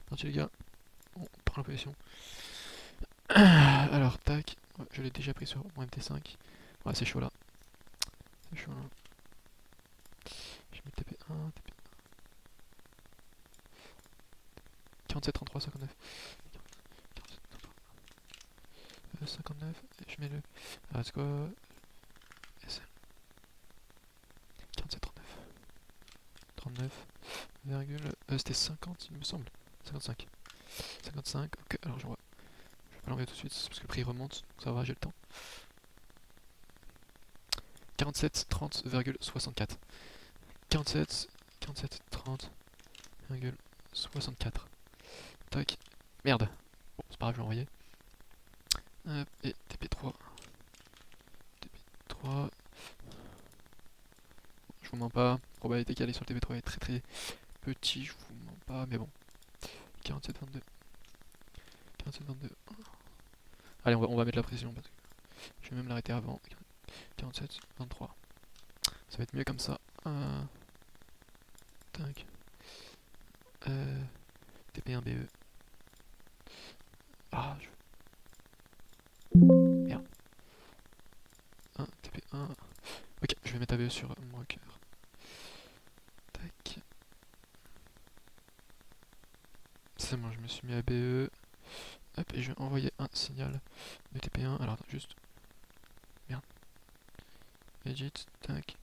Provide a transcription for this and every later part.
Parti les gars, on prend la position. Alors tac, ouais, je l'ai déjà pris sur mon MT5. Ouais c'est chaud là, c'est chaud là. Je mets TP1, TP 47, 33, 59. 59, et je mets le. Ah, c'est quoi SL 47, 39. 39, virgule. C'était 50 il me semble. 55. 55, ok, alors je vois. Je vais pas l'enlever tout de suite parce que le prix remonte, donc ça va, j'ai le temps. 47, 30,64. 47, 47, 30,64. Tac. Merde. Bon, c'est pas grave, je vais envoyer. Et TP3. TP3. Je vous mens pas. Probabilité qu'elle est sur le TP3 est très très petit, je vous mens pas, mais bon. 47, 22. 47, 22. Allez, on va mettre la pression parce que je vais même l'arrêter avant. 47, 23. Ça va être mieux comme ça. Tac. TP1 BE. Ah, merde. 1, TP1. Ok, je vais mettre ABE sur mon rocker. Tac. C'est bon, je me suis mis ABE. Hop, et je vais envoyer un signal de TP1. Alors, attends, juste. Merde. Edit, tac.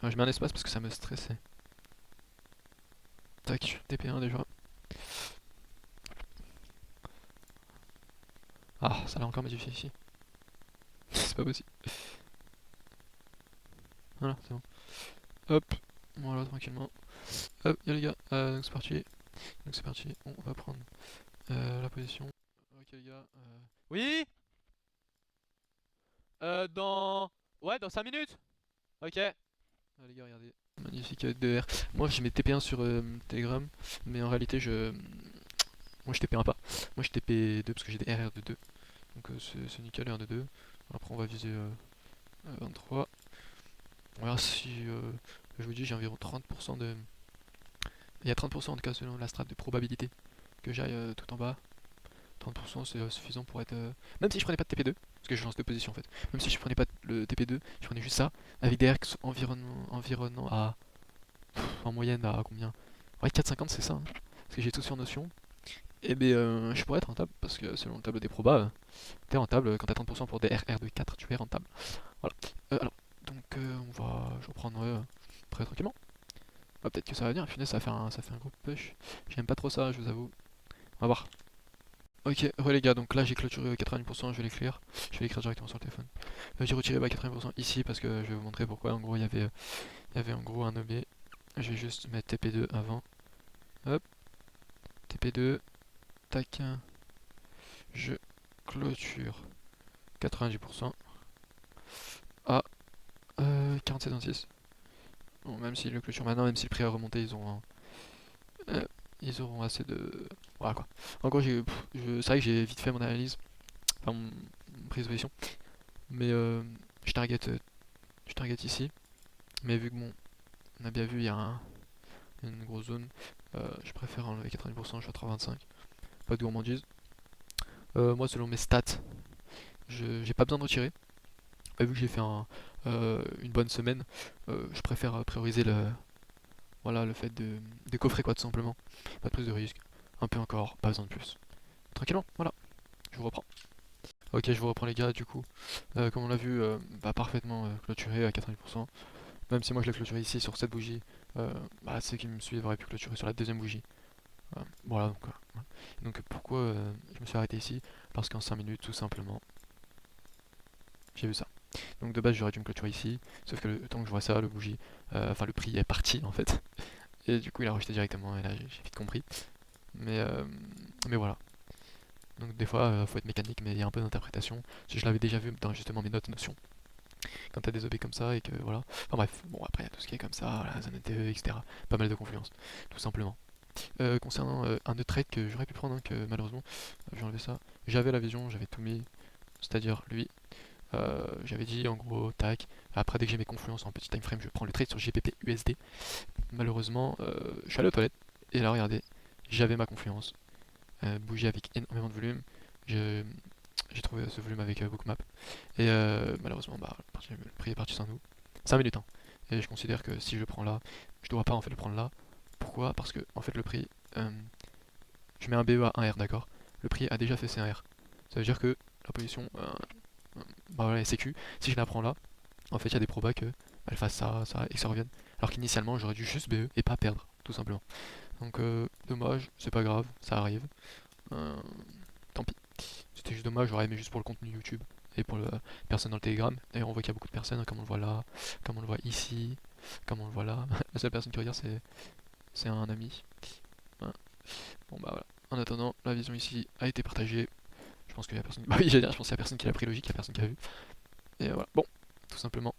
Ah, je mets un espace parce que ça me stressait. Tac, TP1 déjà. Ah, ça l'a encore modifié ici. C'est pas possible. Voilà, c'est bon. Hop, voilà, tranquillement. Hop, y'a les gars, donc c'est parti. Donc c'est parti, on va prendre la position. Ok les gars. Oui. Dans... Ouais, dans 5 minutes. Ok. Ah, les gars, regardez. Magnifique 2R. Moi je mets TP1 sur Telegram, mais en réalité moi je TP1 pas. Moi je TP2 parce que j'ai des RR de 2. Donc c'est nickel, R de 2. Après on va viser 23. On verra si... je vous dis j'ai environ 30% de... Il y a 30% en tout cas selon la strat de probabilité que j'aille tout en bas. 30% c'est suffisant pour être... Même si je prenais pas de TP2, parce que je lance deux positions en fait. Même si je prenais pas le TP2, je prenais juste ça, avec des RX environnant à... en moyenne à combien? Ouais 4,50 c'est ça, hein. Parce que j'ai tout sur Notion. Et ben je pourrais être rentable, parce que selon le tableau des probas, t'es rentable, quand t'as 30% pour des RR de 4, tu es rentable. Voilà. Alors, donc je reprendrai très tranquillement. Bah, peut-être que ça va venir, finesse ça fait un gros push. J'aime pas trop ça, je vous avoue. On va voir. Ok, ouais les gars, donc là j'ai clôturé 90%, je vais l'écrire. Je vais l'écrire directement sur le téléphone. J'ai retiré 80% ici parce que je vais vous montrer pourquoi. En gros, il y avait en gros un OB. Je vais juste mettre TP2 avant. Hop, TP2, tac. Je clôture 90% à 47,26. Bon, même si le clôture maintenant, même si le prix a remonté, ils auront assez de... Voilà quoi. En gros, c'est vrai que j'ai vite fait mon analyse, enfin mon prise de position. Mais je target ici. Mais vu que bon, on a bien vu, il y a une grosse zone, je préfère enlever 90%, je suis à 3,25. Pas de gourmandise. Moi, selon mes stats, j'ai pas besoin de retirer. Vu que j'ai fait une bonne semaine, je préfère prioriser voilà, le fait de coffrer quoi, tout simplement. Pas de prise de risque. Un peu encore, pas besoin de plus. Tranquillement, voilà, je vous reprends. Ok, je vous reprends les gars, du coup. Comme on l'a vu, parfaitement clôturé à 90%. Même si moi je l'ai clôturé ici sur cette bougie, ceux qui me suivent auraient pu clôturer sur la deuxième bougie. Voilà, donc, voilà. Donc pourquoi je me suis arrêté ici? Parce qu'en 5 minutes, tout simplement, j'ai vu ça. Donc de base j'aurais dû me clôturer ici, sauf que le temps que je vois ça, le bougie, enfin le prix est parti en fait. Et du coup il a rejeté directement, et là j'ai vite compris. Mais, euh, mais voilà. Donc des fois faut être mécanique, mais il y a un peu d'interprétation. Je l'avais déjà vu dans justement mes notes notions. Quand t'as des OB comme ça et que voilà. Enfin bref, bon après il y a tout ce qui est comme ça, la zone NTE, etc. Pas mal de confluence, tout simplement. Concernant un autre trade que j'aurais pu prendre, hein, que malheureusement j'ai enlevé ça. J'avais la vision, j'avais tout mis, c'est-à-dire lui. J'avais dit en gros tac. Après dès que j'ai mes confluences en petit time frame, je prends le trade sur GPP USD. Malheureusement, je suis allé aux toilettes et là regardez, j'avais ma confiance, bouger avec énormément de volume. Je- J'ai trouvé ce volume avec Bookmap. Et malheureusement, bah, le prix est parti sans nous. 5 minutes, hein. Et je considère que si je le prends là, je dois pas en fait le prendre là. Pourquoi? Parce que en fait le prix, je mets un BE à 1R, d'accord? Le prix a déjà fait C1R. Ça veut dire que la position bah voilà, est sécu. Si je la prends là, en fait il y a des probas que elle fasse ça, ça et que ça revienne. Alors qu'initialement j'aurais dû juste BE et pas perdre, tout simplement. Donc dommage, c'est pas grave, ça arrive. Euh, Tant pis. C'était juste dommage, j'aurais aimé juste pour le contenu YouTube et pour les personnes dans le Telegram. D'ailleurs, on voit qu'il y a beaucoup de personnes, hein, comme on le voit là, comme on le voit ici, comme on le voit là. La seule personne qui regarde, c'est un ami. Voilà. Bon, bah voilà. En attendant, la vision ici a été partagée. Je pense qu'il y a personne. Bah oui, j'allais dire, je pense qu'il y a personne qui l'a pris logique, il y a personne qui a vu. Et voilà. Bon, tout simplement.